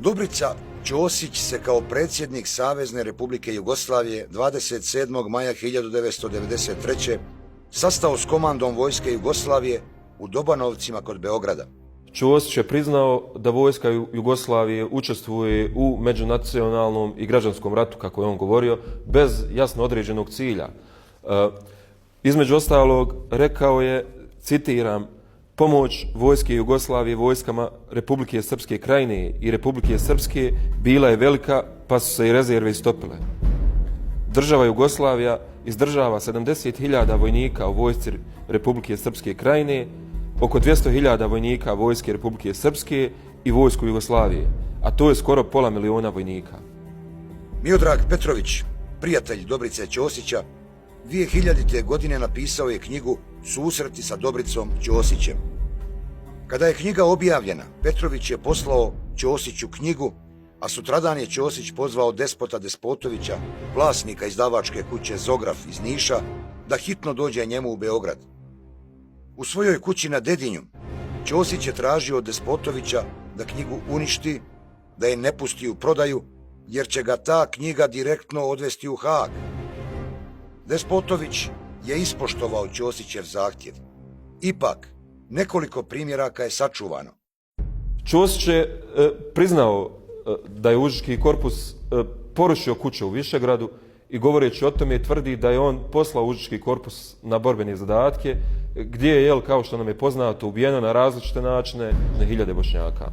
Dobrica Ćosić se kao predsjednik Savezne Republike Jugoslavije 27. maja 1993. sastao s komandom vojske Jugoslavije u Dobanovcima kod Beograda. Ćosić je priznao da vojska Jugoslavije učestvuje u međunacionalnom i građanskom ratu, kako je on govorio, bez jasno određenog cilja. Između ostalog, rekao je, citiram, pomoć vojske Jugoslavije vojskama Republike Srpske Krajine i Republike Srpske bila je velika, pa su se i rezerve istopile. Država Jugoslavija izdržava 70.000 vojnika u vojsci Republike Srpske Krajine, oko 200.000 vojnika vojske Republike Srpske i vojsku Jugoslavije, a to je skoro 500.000 vojnika. Miodrag Petrović, prijatelj Dobrice Ćosića, 2000. godine napisao je knjigu Susreti sa Dobricom Ćosićem. Kada je knjiga objavljena, Petrović je poslao Ćosiću knjigu, a sutradan je Ćosić pozvao Despota Despotovića, vlasnika izdavačke kuće Zograf iz Niša, da hitno dođe njemu u Beograd. U svojoj kući na Dedinju, Ćosić je tražio od Despotovića da knjigu uništi, da je ne pusti u prodaju, jer će ga ta knjiga direktno odvesti u Haag. Despotović je ispoštovao Ćosićev zahtjev. Ipak, nekoliko primjeraka je sačuvano. Ćosić je priznao da je Užički korpus porušio kuće u Višegradu i govoreći o tome tvrdi da je on poslao Užički korpus na borbene zadatke, gdje je, kao što nam je poznato, ubijeno na različite načine na hiljade Bošnjaka.